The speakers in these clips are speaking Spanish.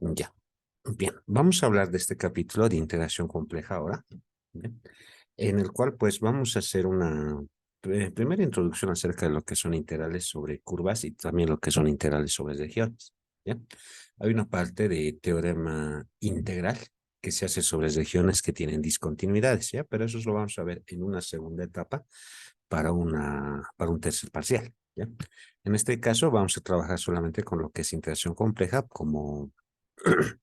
Ya. Bien, vamos a hablar de este capítulo de integración compleja ahora, ¿bien? En el cual pues vamos a hacer una primera introducción acerca de lo que son integrales sobre curvas y también lo que son integrales sobre regiones. ¿Ya? Hay una parte de teorema integral que se hace sobre regiones que tienen discontinuidades, ¿ya? Pero eso lo vamos a ver en una segunda etapa para un tercer parcial, ¿ya? En este caso vamos a trabajar solamente con lo que es integración compleja como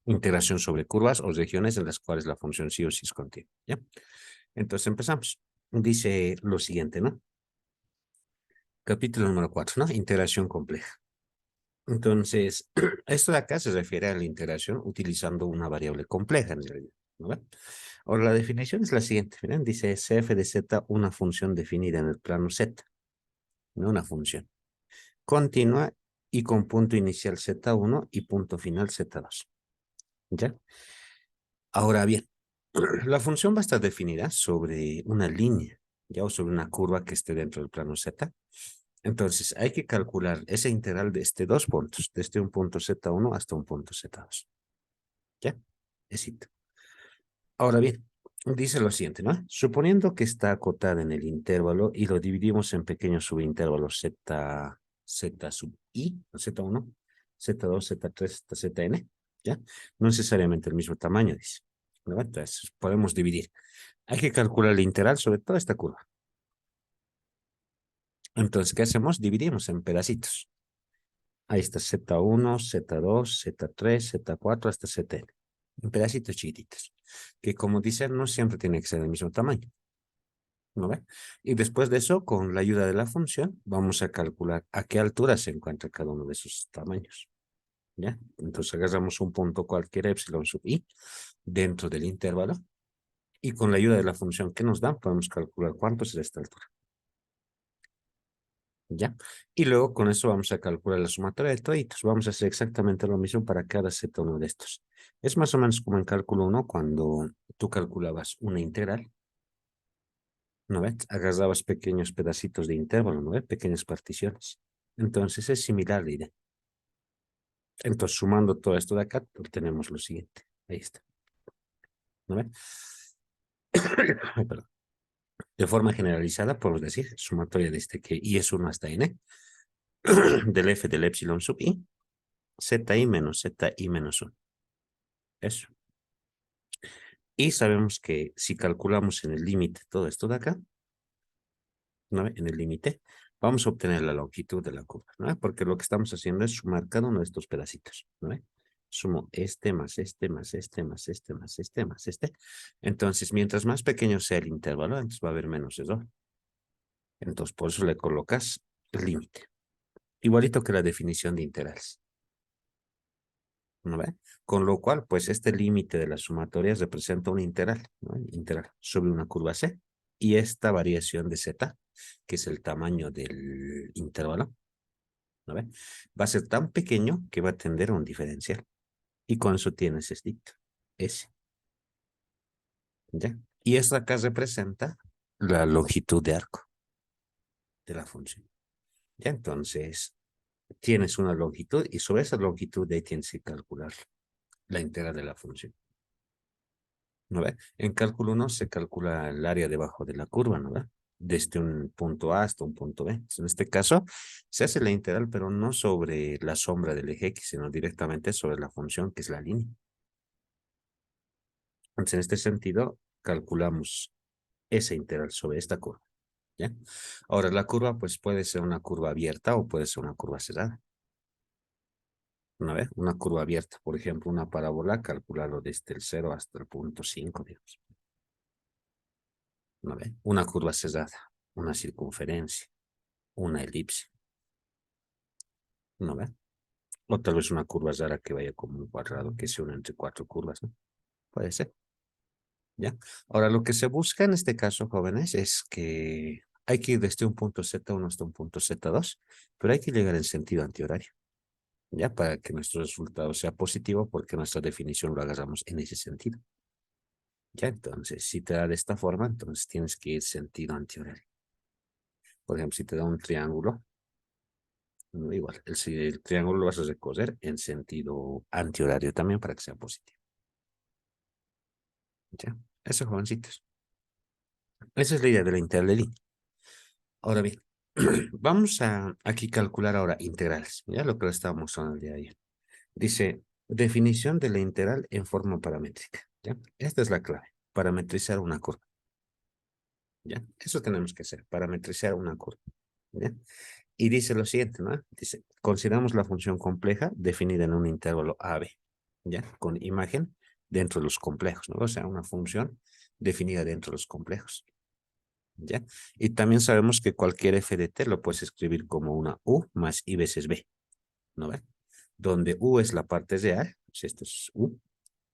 integración sobre curvas o regiones en las cuales la función sí o sí es continua, ¿ya? Entonces empezamos. Dice lo siguiente, ¿no? Capítulo número 4, ¿no? Integración compleja. Entonces, esto de acá se refiere a la integración utilizando una variable compleja en realidad, ¿no? Ahora, la definición es la siguiente, ¿miren? Dice CF de Z, una función definida en el plano Z, ¿no? Una función continua y con punto inicial Z1 y punto final Z2, ¿ya? Ahora bien, la función va a estar definida sobre una línea, ya o sobre una curva que esté dentro del plano Z. Entonces, hay que calcular esa integral de este dos puntos, desde un punto Z1 hasta un punto Z2. ¿Ya? Éxito. Ahora bien, dice lo siguiente, ¿no? Suponiendo que está acotada en el intervalo y lo dividimos en pequeños subintervalos Z sub I, Z1, Z2, Z3, hasta Zn, ¿ya? No necesariamente el mismo tamaño, dice. ¿No? Entonces, podemos dividir. Hay que calcular el integral sobre toda esta curva. Entonces, ¿qué hacemos? Dividimos en pedacitos. Ahí está Z1, Z2, Z3, Z4 hasta Zn. En pedacitos chiquititos. Que como dicen, no siempre tiene que ser del mismo tamaño. ¿No ve? Y después de eso, con la ayuda de la función, vamos a calcular a qué altura se encuentra cada uno de esos tamaños. ¿Ya? Entonces agarramos un punto cualquiera, epsilon sub i, dentro del intervalo. Y con la ayuda de la función que nos da, podemos calcular cuánto será esta altura. ¿Ya? Y luego con eso vamos a calcular la sumatoria de toditos. Vamos a hacer exactamente lo mismo para cada Z1 de estos. Es más o menos como en cálculo 1 cuando tú calculabas una integral, ¿no ves? Agarrabas pequeños pedacitos de intervalo, ¿no ves? Pequeñas particiones. Entonces es similar la idea. Entonces sumando todo esto de acá, obtenemos lo siguiente. Ahí está. ¿No ves? Ay, perdón. De forma generalizada, podemos decir, sumatoria de este que I es 1 hasta N, del F del epsilon sub I, ZI menos ZI menos 1. Eso. Y sabemos que si calculamos en el límite todo esto de acá, ¿no ve? En el límite, vamos a obtener la longitud de la curva, ¿no ve? Porque lo que estamos haciendo es sumar cada uno de estos pedacitos, ¿no ve? Sumo este más este más este más este más este más este. Entonces, mientras más pequeño sea el intervalo, entonces va a haber menos error. Entonces, por eso le colocas el límite. Igualito que la definición de integrales, ¿no ve? Con lo cual, pues este límite de las sumatorias representa una integral, ¿no? Integral sobre una curva C. Y esta variación de Z, que es el tamaño del intervalo, ¿no ve? Va a ser tan pequeño que va a tender a un diferencial. Y con eso tienes este S, ¿ya? Y esto acá representa la longitud de arco de la función. ¿Ya? Entonces, tienes una longitud y sobre esa longitud de ahí tienes que calcular la integral de la función. ¿No ve? En cálculo 1 se calcula el área debajo de la curva, ¿no ve? Desde un punto A hasta un punto B. Entonces, en este caso, se hace la integral, pero no sobre la sombra del eje X, sino directamente sobre la función, que es la línea. Entonces, en este sentido, calculamos esa integral sobre esta curva, ¿ya? Ahora, la curva, pues, puede ser una curva abierta o puede ser una curva cerrada. ¿No ve? Una curva abierta, por ejemplo, una parábola, calcularlo desde el 0 hasta el punto 5, digamos. ¿No ve? Una curva cerrada, una circunferencia, una elipse, ¿no ve? O tal vez una curva rara que vaya como un cuadrado que se une entre cuatro curvas, ¿no? Puede ser, ¿ya? Ahora, lo que se busca en este caso, jóvenes, es que hay que ir desde un punto Z1 hasta un punto Z2, pero hay que llegar en sentido antihorario, ¿ya? Para que nuestro resultado sea positivo, porque nuestra definición lo agarramos en ese sentido. Ya, entonces, si te da de esta forma, entonces tienes que ir sentido antihorario. Por ejemplo, si te da un triángulo, No, igual, si el triángulo lo vas a recoger en sentido antihorario también para que sea positivo. ¿Ya? Eso, jovencitos. Esa es la idea de la integral de línea. Ahora bien, vamos a aquí calcular ahora integrales. Ya lo que estábamos mostrando el día de ayer. Dice, definición de la integral en forma paramétrica. ¿Ya? Esta es la clave. Parametrizar una curva. ¿Ya? Eso tenemos que hacer, parametrizar una curva. ¿Ya? Y dice lo siguiente, ¿no? Dice, consideramos la función compleja definida en un intervalo AB, ¿ya? Con imagen dentro de los complejos, ¿no? O sea, una función definida dentro de los complejos, ¿ya? Y también sabemos que cualquier f de t lo puedes escribir como una u más i veces b, ¿no ve? Donde u es la parte real, o sea, esto es u,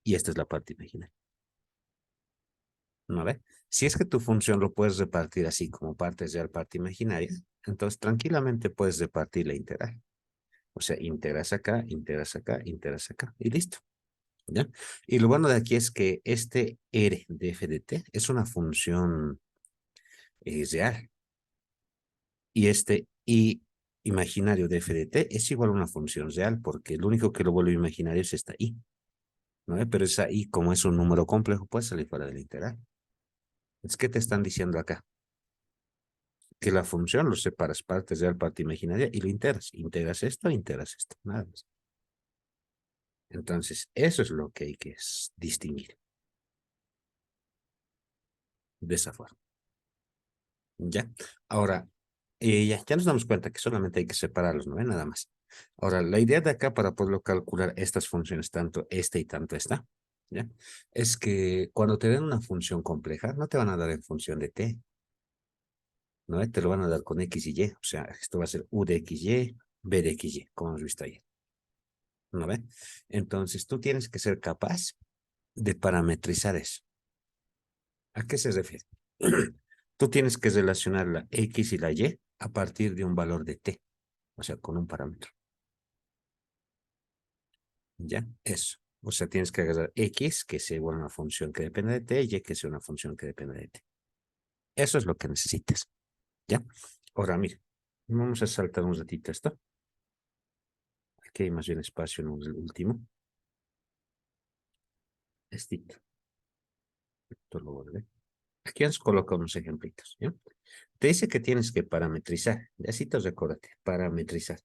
y esta es la parte imaginaria, ¿no ve? Si es que tu función lo puedes repartir así como parte real, parte imaginaria, entonces tranquilamente puedes repartir la integral. O sea, integras acá, integras acá, integras acá y listo. ¿Ya? Y lo bueno de aquí es que este R de f de t es una función real. Y este I imaginario de f de t es igual a una función real porque lo único que lo vuelve imaginario es esta I. ¿No? Pero esa I, como es un número complejo, puede salir fuera de la integral. Es que te están diciendo acá que la función lo separas parte real, parte imaginaria y lo integras. Integras esto, nada más. Entonces, eso es lo que hay que distinguir de esa forma. ¿Ya? Ahora, ya nos damos cuenta que solamente hay que separarlos, ¿no? Nada más. Ahora, la idea de acá para poderlo calcular estas funciones, tanto esta y tanto esta, ¿ya? Es que cuando te den una función compleja, no te van a dar en función de t, ¿no? Te lo van a dar con x y y. O sea, esto va a ser u de x y, b de x y, como hemos visto ayer, ¿no ve? Entonces, tú tienes que ser capaz de parametrizar eso. ¿A qué se refiere? Tú tienes que relacionar la x y la y a partir de un valor de t, o sea, con un parámetro. ¿Ya? Eso. O sea, tienes que agarrar x, que sea igual a una función que depende de t, y que sea una función que depende de t. Eso es lo que necesitas. ¿Ya? Ahora, mira, vamos a saltar un ratito esto. Aquí hay más bien espacio en el último. Estito. Esto lo vuelve. Aquí has colocado unos ejemplitos. ¿Ya? Te dice que tienes que parametrizar. Así te recuérdate, parametrizar.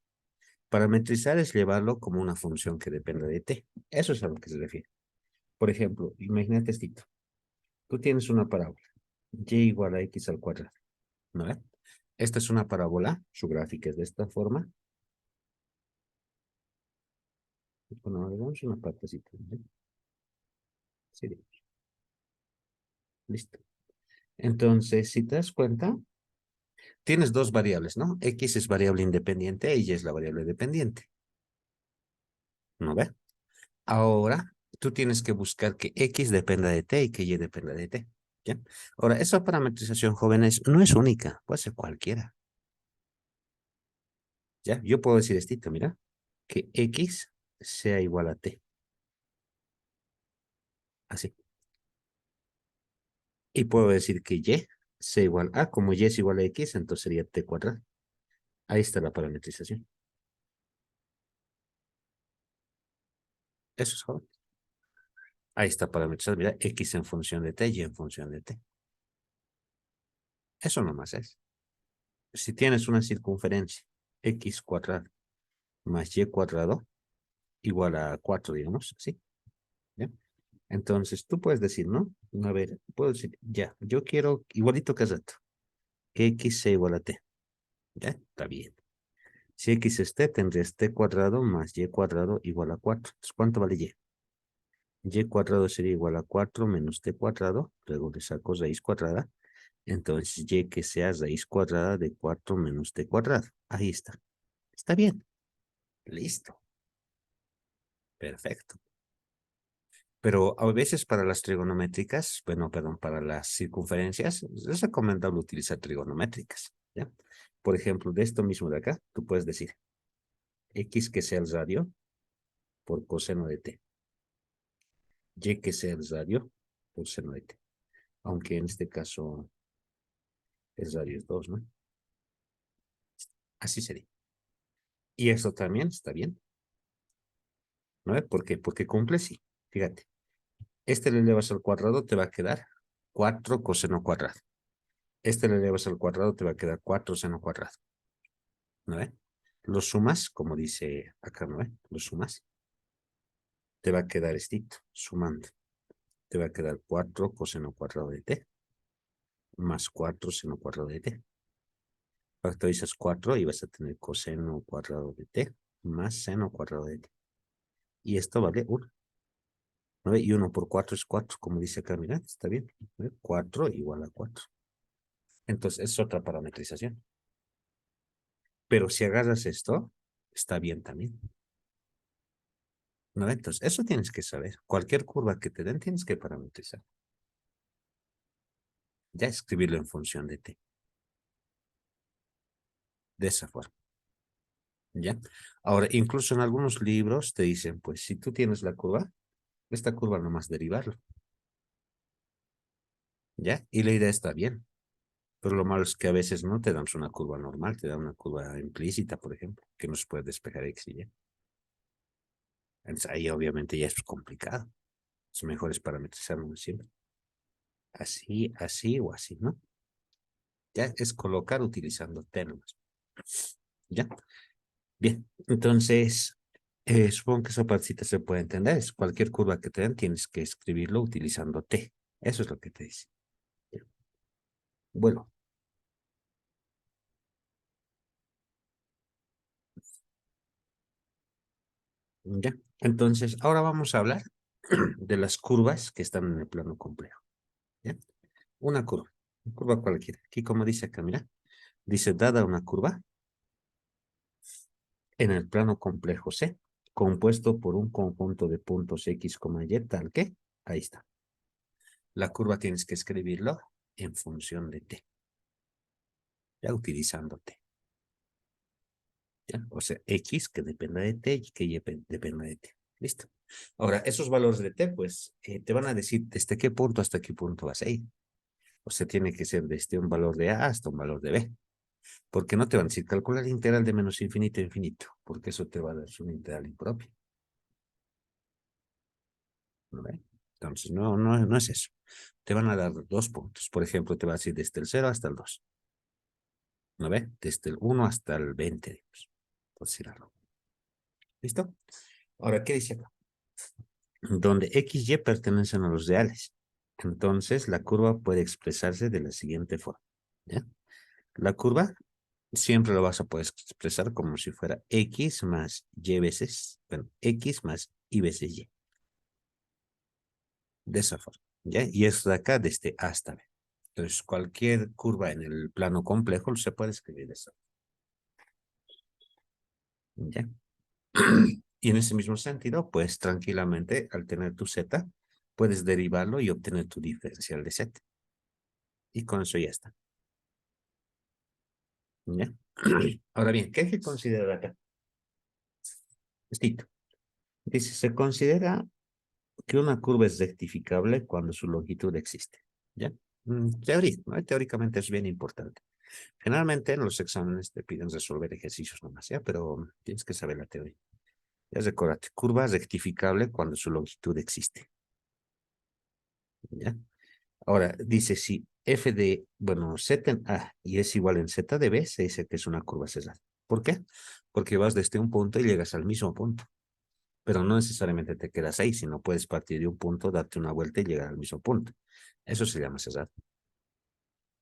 Parametrizar es llevarlo como una función que depende de t. Eso es a lo que se refiere. Por ejemplo, imagínate esto. Tú tienes una parábola. Y igual a x al cuadrado. ¿No? Esta es una parábola. Su gráfica es de esta forma. Bueno, le damos una partecita. ¿No? Sí, listo. Entonces, si te das cuenta, tienes dos variables, ¿no? X es variable independiente y Y es la variable dependiente. ¿No ve? Ahora, tú tienes que buscar que X dependa de T y que Y dependa de T. ¿Ya? Ahora, esa parametrización, jóvenes, no es única. Puede ser cualquiera. ¿Ya? Yo puedo decir esto, mira, que X sea igual a T. Así. Y puedo decir que Y sea igual a, como Y es igual a X, entonces sería T cuadrado. Ahí está la parametrización. Eso es joven. Ahí está parametrizado, mira, X en función de T, Y en función de T. Eso nomás es. Si tienes una circunferencia, X cuadrado más Y cuadrado, igual a 4, digamos, ¿sí? ¿Ya? Entonces, tú puedes decir, ¿no? A ver, puedo decir, ya, yo quiero, igualito que hace rato, que X sea igual a T. ¿Ya? Está bien. Si X es T, tendrías T cuadrado más Y cuadrado igual a 4. Entonces, ¿cuánto vale Y? Y cuadrado sería igual a 4 menos T cuadrado, luego le saco raíz cuadrada. Entonces, Y que sea raíz cuadrada de 4 menos T cuadrado. Ahí está. Está bien. Listo. Perfecto. Pero a veces para las trigonométricas, bueno, perdón, para las circunferencias, es recomendable utilizar trigonométricas, ¿ya? Por ejemplo, de esto mismo de acá, tú puedes decir X que sea el radio por coseno de T. Y que sea el radio por seno de T. Aunque en este caso el radio es 2, ¿no? Así sería. Y eso también está bien. ¿No ve? ¿Por qué? Porque cumple, sí. Fíjate. Este le elevas al cuadrado, te va a quedar 4 coseno cuadrado. Este le elevas al cuadrado, te va a quedar 4 seno cuadrado. ¿No ve? Lo sumas, como dice acá, ¿no ve? Lo sumas. Te va a quedar esto, sumando. Te va a quedar 4 coseno cuadrado de t más 4 seno cuadrado de t. Factorizas 4 y vas a tener coseno cuadrado de t más seno cuadrado de t. Y esto vale 1. ¿No ve? Y 1 por 4 es 4, como dice acá, mira, está bien. ¿No ve? 4 igual a 4. Entonces es otra parametrización. Pero si agarras esto, está bien también. ¿No? Entonces, eso tienes que saber. Cualquier curva que te den, tienes que parametrizar. Ya escribirlo en función de t. De esa forma. ¿Ya? Ahora, incluso en algunos libros te dicen, pues, si tú tienes la curva, esta curva nomás derivarlo. ¿Ya? Y la idea está bien. Pero lo malo es que a veces no te dan una curva normal, te dan una curva implícita, por ejemplo, que no se puede despejar x y y. Entonces, ahí obviamente ya es complicado. Es mejor es parametrizarlo siempre. Así, así o así, ¿no? Ya es colocar utilizando términos. ¿Ya? Bien, entonces, supongo que esa partecita se puede entender. Es cualquier curva que te den, tienes que escribirlo utilizando t. Eso es lo que te dice. Ya. Bueno, ya. Entonces, ahora vamos a hablar de las curvas que están en el plano complejo. ¿Ya? Una curva cualquiera. Aquí, como dice acá, mira, dice, dada una curva en el plano complejo C, compuesto por un conjunto de puntos X, Y, tal que, ahí está. La curva tienes que escribirlo en función de t, ya utilizando t. ¿Ya? O sea, X que dependa de t y que Y dependa de t. ¿Listo? Ahora, esos valores de t, pues, te van a decir desde qué punto hasta qué punto vas a ir. O sea, tiene que ser desde un valor de a hasta un valor de b. Porque no te van a decir calcular la integral de menos infinito a infinito, porque eso te va a dar una integral impropia. ¿No ve? Entonces, no es eso. Te van a dar 2 puntos. Por ejemplo, te va a decir desde el 0 hasta el 2. ¿No ve? Desde el 1 hasta el 20, digamos, por decir algo. ¿Listo? Ahora, ¿qué dice acá? Donde x y pertenecen a los reales. Entonces, la curva puede expresarse de la siguiente forma. ¿Ya? La curva siempre lo vas a poder expresar como si fuera x más y veces, bueno, x más y veces y. De esa forma. ¿Ya? Y esto de acá desde A hasta B. Entonces, cualquier curva en el plano complejo se puede escribir de esa forma. ¿Ya? Y en ese mismo sentido, pues tranquilamente, al tener tu z, puedes derivarlo y obtener tu diferencial de z. Y con eso ya está. ¿Ya? Ahora bien, ¿qué hay que considerar acá? Estito. Dice, se considera que una curva es rectificable cuando su longitud existe. ¿Ya? Teoría, ¿no? Teóricamente es bien importante. Generalmente en los exámenes te piden resolver ejercicios nomás, ¿ya? Pero tienes que saber la teoría. Ya recordate, curva rectificable cuando su longitud existe. ¿Ya? Ahora, dice si f de, bueno, z en A y es igual en z de B, se dice que es una curva cerrada. ¿Por qué? Porque vas desde un punto y llegas al mismo punto. Pero no necesariamente te quedas ahí, sino puedes partir de un punto, darte una vuelta y llegar al mismo punto. Eso se llama cerrado.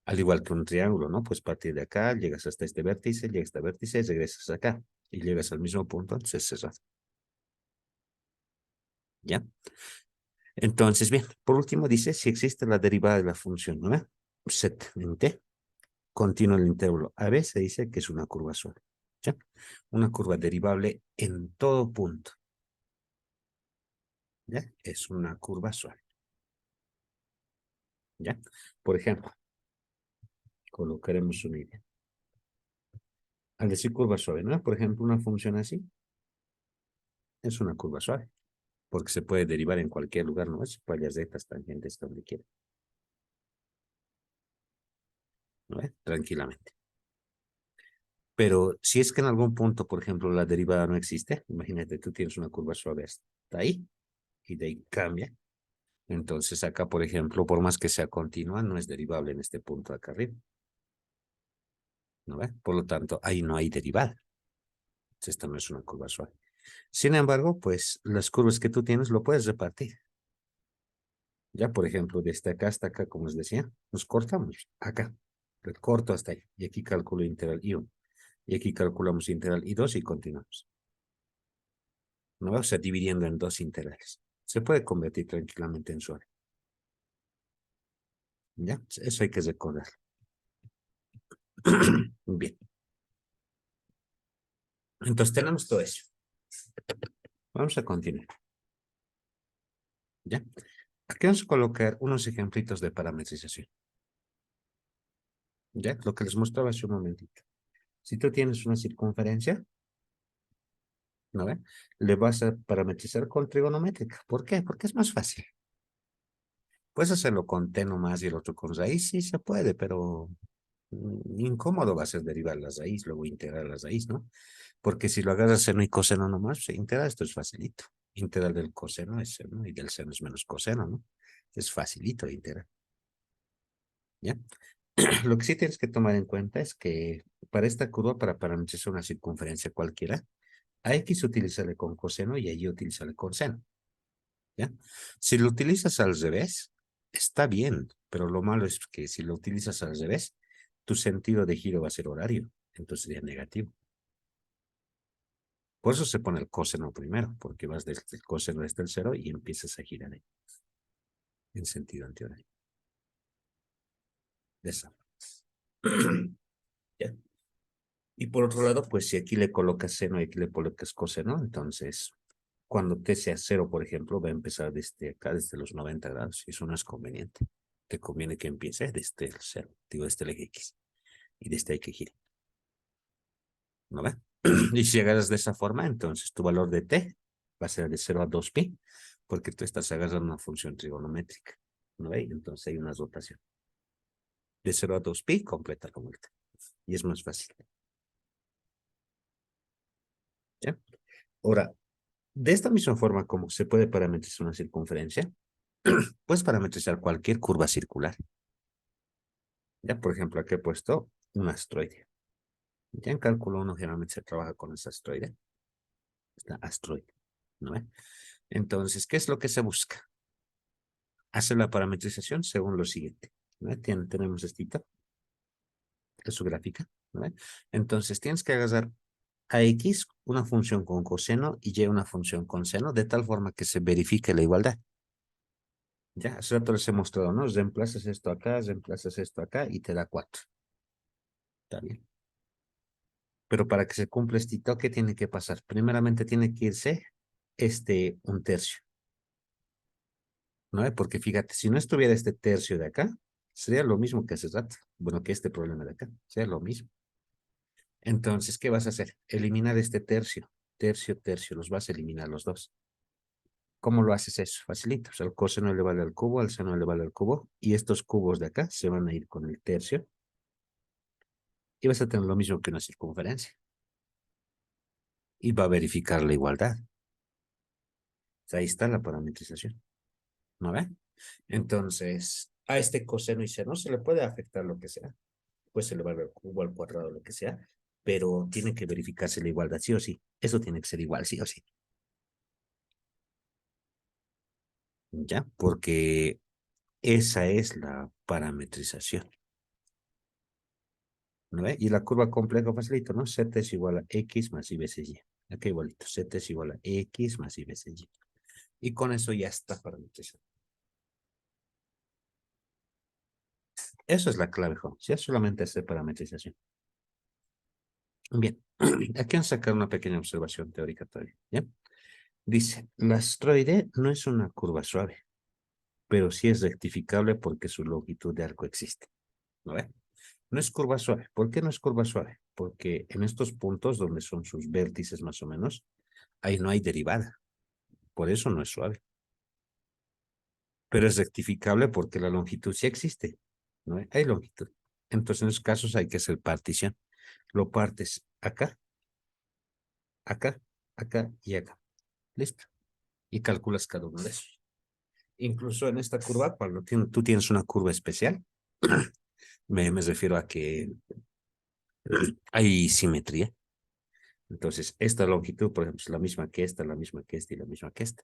Al igual que un triángulo, ¿no? Pues partir de acá, llegas hasta este vértice, llegas a este vértice, regresas acá y llegas al mismo punto, entonces es cerrado. ¿Ya? Entonces, bien, por último dice, si existe la derivada de la función, ¿no? Z en t, continuo el intervalo AB, se dice que es una curva suave. ¿Ya? Una curva derivable en todo punto. ¿Ya? Es una curva suave. ¿Ya? Por ejemplo, colocaremos una idea. Al decir curva suave, ¿no? Por ejemplo, una función así es una curva suave, porque se puede derivar en cualquier lugar, ¿no? Se puede rectas, tangentes, donde quiera. ¿No? Tranquilamente. Pero si es que en algún punto, por ejemplo, la derivada no existe, imagínate, tú tienes una curva suave hasta ahí y de ahí cambia. Entonces acá, por ejemplo, por más que sea continua, no es derivable en este punto de acá arriba. ¿No ve? Por lo tanto, ahí no hay derivada. Esta no es una curva suave. Sin embargo, pues las curvas que tú tienes lo puedes repartir. Ya, por ejemplo, desde acá hasta acá, como les decía, nos cortamos acá. Corto hasta ahí. Y aquí calculo integral I1. Y aquí calculamos integral I2 y continuamos. ¿No? O sea, dividiendo en dos integrales. Se puede convertir tranquilamente en suave. ¿Ya? Eso hay que recordar. Bien. Entonces tenemos todo eso. Vamos a continuar. ¿Ya? Aquí vamos a colocar unos ejemplitos de parametrización. ¿Ya? Lo que les mostraba hace un momentito. Si tú tienes una circunferencia, ¿no ve? Le vas a parametrizar con trigonométrica. ¿Por qué? Porque es más fácil. Puedes hacerlo con t nomás y el otro con raíz, sí se puede, pero incómodo va a ser derivar la raíz, luego integrar la raíz, ¿no? Porque si lo agarras seno y coseno nomás, pues, integrar esto es facilito. Integral del coseno es seno y del seno es menos coseno, ¿no? Es facilito de integrar, ¿ya? Lo que sí tienes que tomar en cuenta es que para esta curva, para parametrizar una circunferencia cualquiera, a X utilízale con coseno y a Y utilízale con seno, ¿ya? Si lo utilizas al revés, está bien, pero lo malo es que si lo utilizas al revés, tu sentido de giro va a ser horario, entonces sería negativo. Por eso se pone el coseno primero, porque vas desde el coseno hasta el cero y empiezas a girar ahí, en sentido antihorario. De esa. ¿Ya? Y por otro lado, pues si aquí le colocas seno y aquí le colocas coseno, entonces cuando t sea cero, por ejemplo, va a empezar desde acá, desde los 90 grados, y eso no es conveniente. Te conviene que empiece desde el cero, digo, desde el eje X, y desde ahí que gire, ¿no ve? Y si agarras de esa forma, entonces tu valor de t va a ser de 0 a 2pi, porque tú estás agarrando una función trigonométrica, ¿no ve? Entonces hay una rotación. De 0 a 2pi, completa la vuelta. Y es más fácil, ¿ya? Ahora, de esta misma forma como se puede parametrizar una circunferencia, puedes parametrizar cualquier curva circular. Ya, por ejemplo, aquí he puesto un asteroide. Ya en cálculo 1 generalmente se trabaja con ese asteroide. Está asteroide, ¿no ve? Entonces, ¿qué es lo que se busca? Hacer la parametrización según lo siguiente. ¿No ve? Tenemos esta, es su gráfica, ¿no ve? Entonces, tienes que agarrar a X una función con coseno y Y una función con seno, de tal forma que se verifique la igualdad. Ya, hace rato les he mostrado, ¿no? Reemplazas esto acá y te da 4. Está bien. Pero para que se cumpla este toque tiene que pasar. Primeramente tiene que irse un tercio, ¿no? Porque fíjate, si no estuviera este tercio de acá, sería lo mismo que hace rato. Bueno, que este problema de acá, sería lo mismo. Entonces, ¿qué vas a hacer? Eliminar este tercio, tercio, tercio, los vas a eliminar los dos. ¿Cómo lo haces eso? Facilito. O sea, el coseno le vale al cubo, al seno le vale al cubo, y estos cubos de acá se van a ir con el tercio, y vas a tener lo mismo que una circunferencia. Y va a verificar la igualdad. O sea, ahí está la parametrización. ¿No ve? Entonces, a este coseno y seno se le puede afectar lo que sea. Pues se le va al cubo, al cuadrado, lo que sea, pero tiene que verificarse la igualdad, sí o sí. Eso tiene que ser igual, sí o sí. ¿Ya? Porque esa es la parametrización. ¿No ve? Y la curva compleja facilito, ¿no? Z es igual a X más Y veces Y. Aquí igualito. Z es igual a X más Y veces Y. Y con eso ya está parametrizado. Eso es la clave, joven. Ya solamente hacer parametrización. Bien, aquí vamos a sacar una pequeña observación teórica todavía, ¿ya? Dice, la astroide no es una curva suave, pero sí es rectificable porque su longitud de arco existe, ¿no ve? No es curva suave. ¿Por qué no es curva suave? Porque en estos puntos donde son sus vértices más o menos, ahí no hay derivada. Por eso no es suave. Pero es rectificable porque la longitud sí existe, ¿no ve? Hay longitud. Entonces en esos casos hay que hacer partición. Lo partes acá, acá, acá y acá. Listo. Y calculas cada uno de esos. Incluso en esta curva, cuando tú tienes una curva especial, me refiero a que hay simetría. Entonces, esta longitud, por ejemplo, es la misma que esta, la misma que esta y la misma que esta.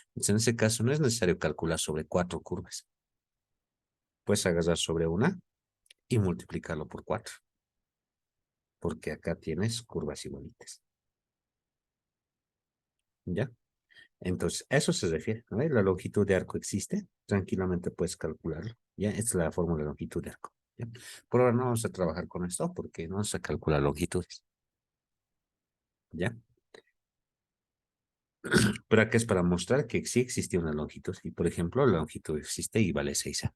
Entonces, en ese caso, no es necesario calcular sobre 4 curvas. Puedes agarrar sobre una y multiplicarlo por 4, porque acá tienes curvas igualitas. ¿Ya? Entonces, a eso se refiere, ¿no? La longitud de arco existe, tranquilamente puedes calcularlo, ¿ya? Esta es la fórmula de longitud de arco, ¿ya? Por ahora no vamos a trabajar con esto porque no vamos a calcular longitudes, ¿ya? Pero acá es para mostrar que sí existe una longitud, y por ejemplo, la longitud existe y vale 6A,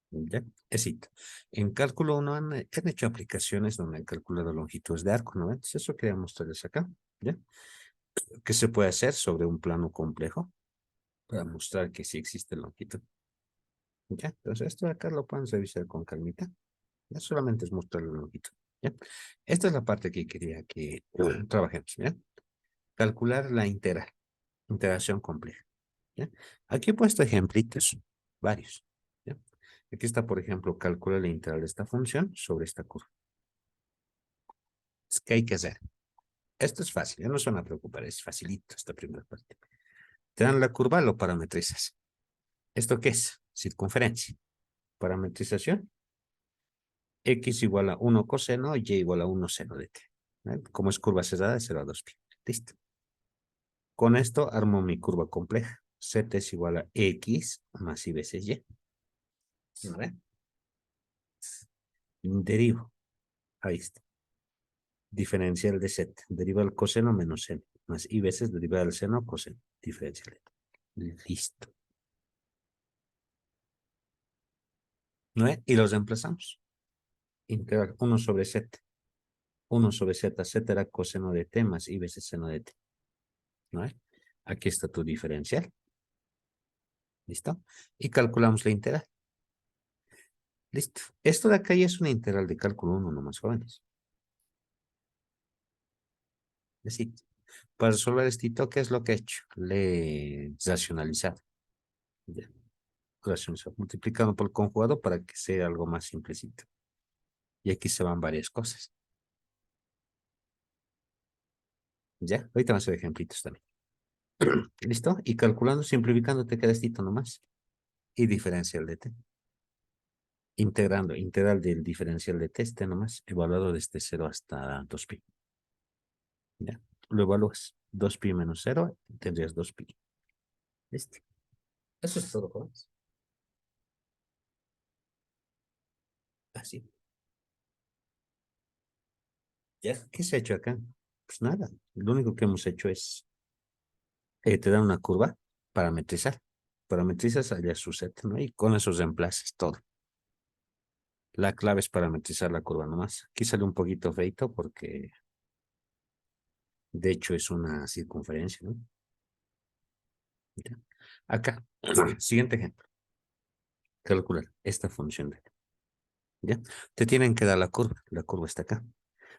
¿ya? Éxito. En cálculo 1 han hecho aplicaciones donde han calculado longitudes de arco, ¿no? Entonces, eso quería mostrarles acá, ¿ya? ¿Qué se puede hacer sobre un plano complejo para mostrar que sí existe longitud? Ya, entonces esto de acá lo pueden revisar con calmita. Ya solamente es mostrar la longitud. ¿Ya? Esta es la parte que quería que trabajemos. ¿Ya? Calcular la integral. Integración compleja. ¿Ya? Aquí he puesto ejemplitos, varios. ¿Ya? Aquí está, por ejemplo, calcular la integral de esta función sobre esta curva. ¿Qué hay que hacer? Esto es fácil, ya no se van a preocupar, es facilito esta primera parte. Te dan la curva, lo parametrizas. ¿Esto qué es? Circunferencia. Parametrización. X igual a 1 coseno y y igual a 1 seno de t. Como es curva cerrada, es 0 a 2pi. Listo. Con esto armo mi curva compleja. Z es igual a X más Y veces Y. ¿No ve? Derivo. Ahí está. Diferencial de Z. Deriva el coseno menos seno. Más Y veces deriva del seno coseno. Diferencial. Listo. ¿No ve? Y los reemplazamos. Integral 1 sobre Z. 1 sobre Z. Z era coseno de T más Y veces seno de T. ¿No ve? Aquí está tu diferencial. ¿Listo? Y calculamos la integral. Listo. Esto de acá ya es una integral de cálculo 1 nomás, jóvenes. Así. Para resolver esto, ¿qué es lo que he hecho? Le he racionalizado. Ya. Racionalizado. Multiplicando por el conjugado para que sea algo más simplecito. Y aquí se van varias cosas. ¿Ya? Ahorita vamos a hacer ejemplitos también. ¿Listo? Y calculando, simplificando, te queda esto nomás. Y diferencial de t. Integrando, integral del diferencial de t, este nomás, evaluado desde 0 hasta 2pi. ¿Ya? Lo evalúas. 2pi menos 0, tendrías 2pi. ¿Listo? Eso es todo, jóvenes. Así. ¿Ya? ¿Qué se ha hecho acá? Pues nada. Lo único que hemos hecho es, te dan una curva, parametrizar. Parametrizas allá su set, ¿no? Y con esos reemplazas todo. La clave es parametrizar la curva nomás. Aquí sale un poquito feito porque de hecho es una circunferencia, ¿no? Mira. Acá, siguiente ejemplo. Calcular esta función de, ¿ya? Te tienen que dar la curva está acá.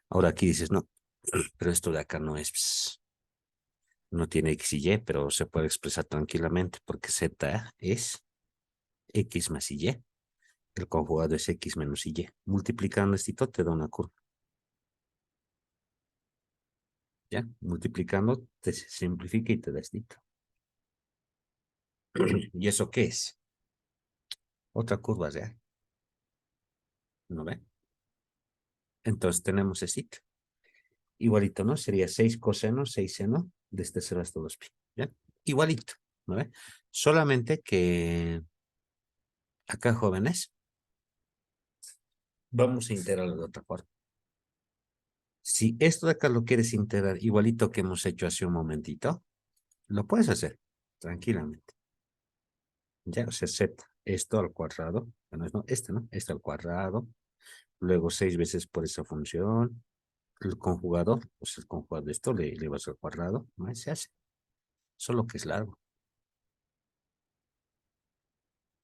Ahora aquí dices, no, pero esto de acá no es, no tiene X y Y, pero se puede expresar tranquilamente porque Z es X más Y. El conjugado es X menos Y. Multiplicando esto te da una curva. ¿Ya? Multiplicando te simplifica y te da esto. ¿Y eso qué es? Otra curva real. ¿No ve? Entonces tenemos esto. Igualito, ¿no? Sería 6 coseno, 6 seno, desde 0 hasta 2pi. ¿Ya? Igualito. ¿No ve? Solamente que acá, jóvenes, vamos a integrarlo de otra forma. Si esto de acá lo quieres integrar igualito que hemos hecho hace un momentito, lo puedes hacer tranquilamente. Ya, o sea, z, esto al cuadrado, bueno, no, este al cuadrado, luego 6 veces por esa función, el conjugador, pues el conjugador de esto le vas al cuadrado, no se hace, solo que es largo,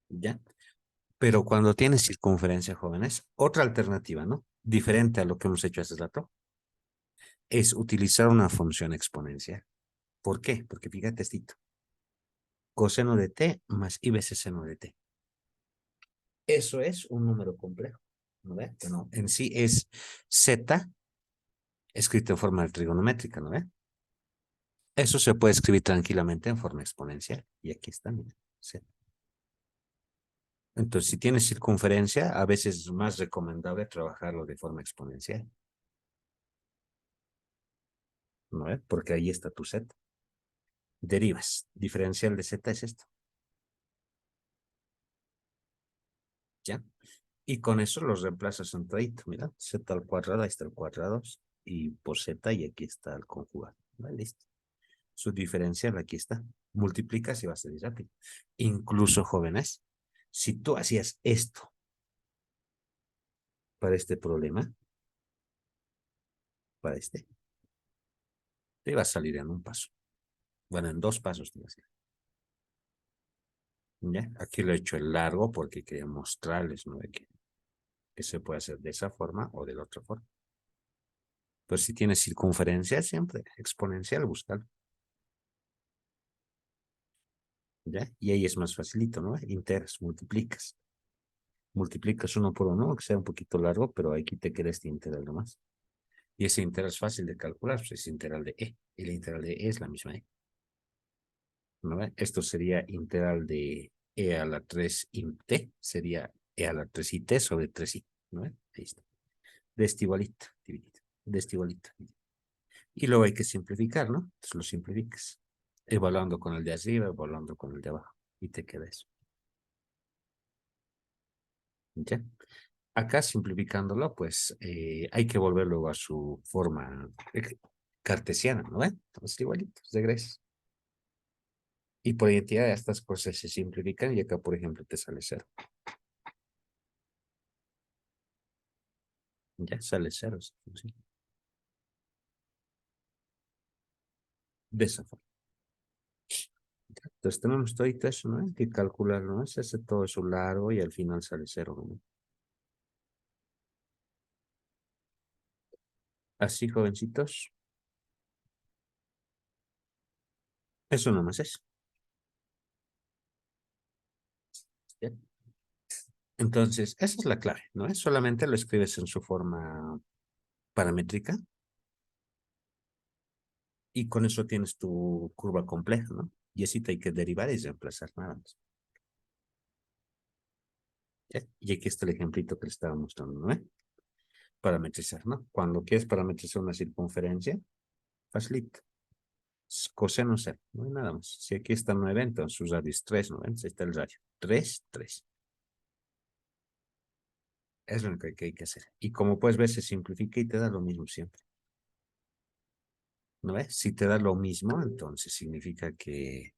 ¿ya? Pero cuando tienes circunferencia, jóvenes, otra alternativa, ¿no? Diferente a lo que hemos hecho hace rato, es utilizar una función exponencial. ¿Por qué? Porque fíjate esto, coseno de t más i veces seno de t. Eso es un número complejo, ¿no ve? Bueno, en sí es z escrito en forma trigonométrica, ¿no ve? Eso se puede escribir tranquilamente en forma exponencial. Y aquí está, mira, z. Entonces, si tienes circunferencia, a veces es más recomendable trabajarlo de forma exponencial, ¿no ve? Porque ahí está tu z. Derivas. Diferencial de z es esto, ¿ya? Y con eso los reemplazas en todito. Mira, z al cuadrado, ahí está el cuadrado. Y por z, y aquí está el conjugado. ¿Vale? Listo. Su diferencial aquí está. Multiplicas y va a salir rápido. Incluso, jóvenes, si tú hacías esto para este problema, para este, te iba a salir en un paso. Bueno, en dos pasos te iba a salir. ¿Ya? Aquí lo he hecho el largo porque quería mostrarles, ¿no? Que se puede hacer de esa forma o de la otra forma. Pues si tienes circunferencia, siempre exponencial, buscar. ¿Ya? Y ahí es más facilito, ¿no? Integras, multiplicas. Multiplicas uno por uno, que sea un poquito largo, pero aquí te queda este integral nomás. Y ese integral es fácil de calcular, pues es integral de e. Y la integral de e es la misma e. ¿No ve? Esto sería integral de e a la 3 y t, sería e a la 3 y t sobre 3i. ¿No ve? Ahí está. De este igualito, dividido. De este igualito. Y luego hay que simplificar, ¿no? Entonces lo simplificas. Evaluando con el de arriba, evaluando con el de abajo. Y te queda eso. ¿Ya? Acá simplificándolo, pues hay que volver luego a su forma cartesiana, ¿no ve? Entonces igualito, regresas. Y por identidad estas cosas se simplifican y acá, por ejemplo, te sale cero. Ya sale cero. ¿Sí? De esa forma. Entonces tenemos todo eso, ¿no? Hay que calcularlo, ¿no? Se hace todo eso largo y al final sale cero, ¿no? Así, jovencitos. Eso nomás es. ¿Ya? Entonces, esa es la clave, ¿no? Es solamente lo escribes en su forma paramétrica y con eso tienes tu curva compleja, ¿no? Y así te hay que derivar y reemplazar nada más. ¿Ya? Y aquí está el ejemplito que le estaba mostrando, ¿no? Parametrizar, ¿no? Cuando quieres parametrizar una circunferencia, facilito. Coseno cero, no hay nada más. Si aquí está 9, entonces su radio es 3, ¿no? Entonces ahí está el radio. 3, 3. Es lo que hay que hacer. Y como puedes ver, se simplifica y te da lo mismo siempre. ¿No ves? Si te da lo mismo, entonces significa que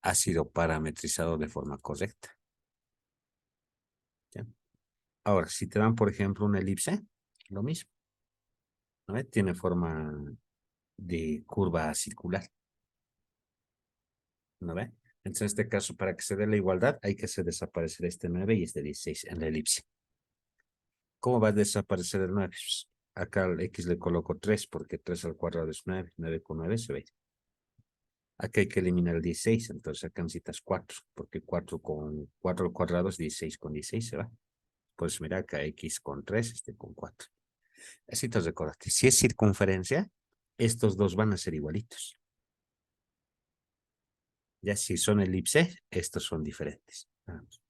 ha sido parametrizado de forma correcta. ¿Ya? Ahora, si te dan, por ejemplo, una elipse, lo mismo. ¿No ves? Tiene forma de curva circular. ¿No ves? Entonces, en este caso, para que se dé la igualdad, hay que hacer desaparecer este 9 y este 16 en la elipse. ¿Cómo va a desaparecer el 9? Pues, acá al X le coloco 3 porque 3 al cuadrado es 9. 9 con 9 se ve. Acá hay que eliminar el 16, entonces acá necesitas 4, porque 4 con 4 al cuadrado es 16 con 16 se va. Pues mira, acá X con 3, este con 4. Así te recordaste. Si es circunferencia, estos dos van a ser igualitos. Ya si son elipse, estos son diferentes. Vamos.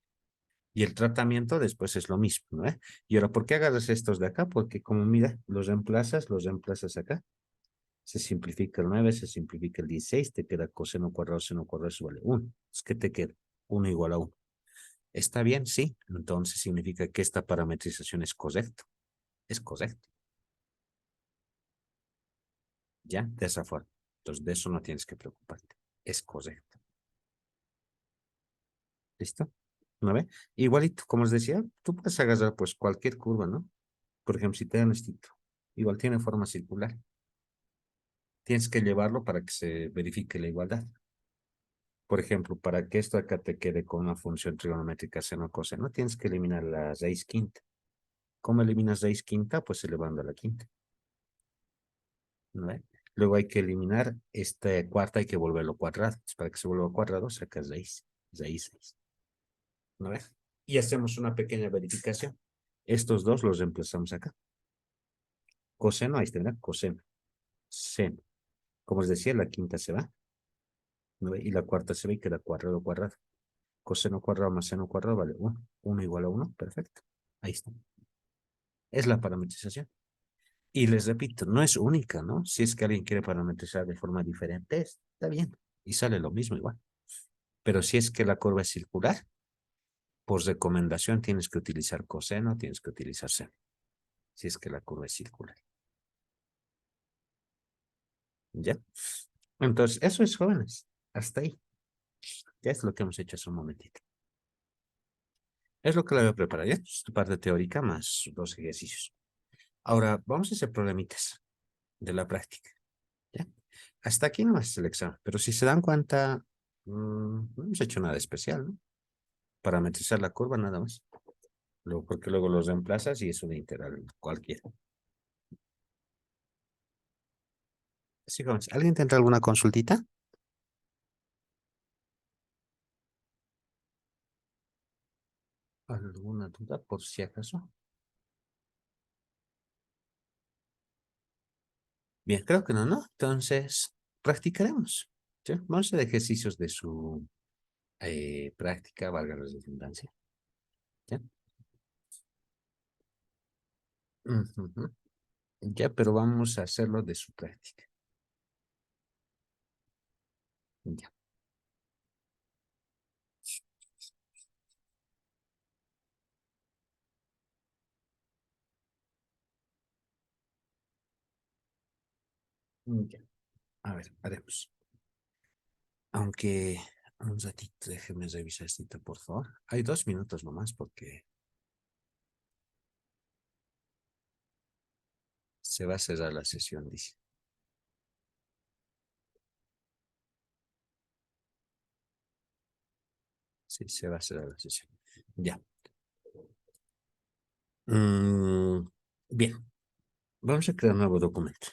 Y el tratamiento después es lo mismo, ¿no? Y ahora, ¿por qué agarras estos de acá? Porque como mira, los reemplazas acá. Se simplifica el 9, se simplifica el 16, te queda coseno cuadrado, seno cuadrado, eso vale 1. Es que te queda 1 igual a 1. ¿Está bien? Sí. Entonces significa que esta parametrización es correcta. Es correcto. ¿Ya? De esa forma. Entonces, de eso no tienes que preocuparte. Es correcto. ¿Listo? ¿No ve? Igualito, como os decía, tú puedes agarrar pues cualquier curva, ¿no? Por ejemplo, si te dan esto, igual tiene forma circular. Tienes que llevarlo para que se verifique la igualdad. Por ejemplo, para que esto acá te quede con una función trigonométrica seno coseno, tienes que eliminar la raíz quinta. ¿Cómo eliminas raíz quinta? Pues elevando a la quinta. ¿No ve? Luego hay que eliminar esta cuarta, hay que volverlo cuadrado. Para que se vuelva cuadrado, sacas raíz. Raíz 6. ¿No ve? Y hacemos una pequeña verificación. Estos dos los reemplazamos acá. Coseno, ahí está, ¿verdad? Coseno. Seno. Como les decía, la quinta se va. ¿No ve? Y la cuarta se va y queda cuadrado, cuadrado. Coseno cuadrado más seno cuadrado vale 1. 1 igual a 1. Perfecto. Ahí está. Es la parametrización. Y les repito, no es única, ¿no? Si es que alguien quiere parametrizar de forma diferente, está bien. Y sale lo mismo igual. Pero si es que la curva es circular, por recomendación tienes que utilizar coseno, tienes que utilizar seno. Si es que la curva es circular. ¿Ya? Entonces, eso es, jóvenes. Hasta ahí. Ya es lo que hemos hecho hace un momentito. Es lo que le voy a preparar, ¿ya? Esta parte teórica más dos ejercicios. Ahora, vamos a hacer problemitas de la práctica. ¿Ya? Hasta aquí no es el examen, pero si se dan cuenta, no hemos hecho nada especial, ¿no? Parametrizar la curva nada más. Luego, porque luego los reemplazas y es una integral cualquiera. Sí, jóvenes. ¿Alguien tendrá alguna consultita? ¿Alguna duda por si acaso? Bien, creo que no, ¿no? Entonces, practicaremos. ¿Sí? Vamos a hacer ejercicios de su práctica, valga la redundancia. ¿Ya? Ujú. Ya, pero vamos a hacerlo de su práctica. Ya. Ya. A ver, haremos. Aunque un ratito, déjeme revisar esto, por favor. Hay 2 minutos nomás porque se va a cerrar la sesión, dice. Sí, se va a cerrar la sesión. Ya. Mm, bien, vamos a crear un nuevo documento.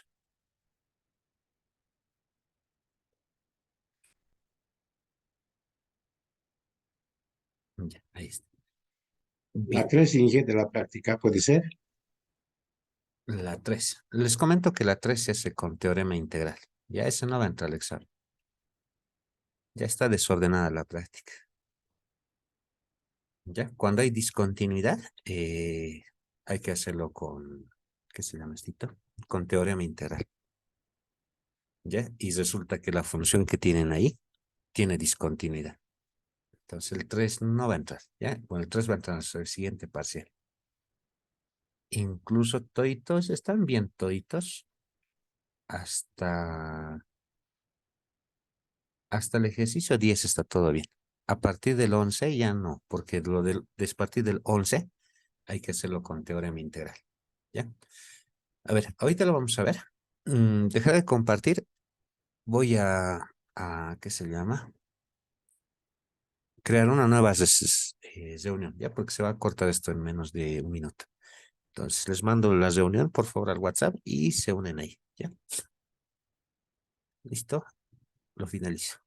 Ya, ahí está. La Bien, 3 inicia de la práctica, ¿puede ser? la 3. Les comento que la 3 se hace con teorema integral. Ya ese no va a entrar al examen. Ya está desordenada la práctica. Ya, cuando hay discontinuidad, hay que hacerlo con, ¿qué se llama esto? Con teorema integral. ¿Ya? Y resulta que la función que tienen ahí tiene discontinuidad. Entonces el 3 no va a entrar, ¿ya? Bueno, el 3 va a entrar en el siguiente parcial. Incluso toditos están bien toditos hasta, hasta el ejercicio 10 está todo bien. A partir del 11 ya no, porque a partir del 11 hay que hacerlo con teorema integral, ¿ya? A ver, ahorita lo vamos a ver. Dejar de compartir. Voy ¿qué se llama? Crear una nueva reunión, ¿ya? Porque se va a cortar esto en menos de un minuto. Entonces, les mando la reunión, por favor, al WhatsApp y se unen ahí, ¿ya? ¿Listo? Lo finalizo.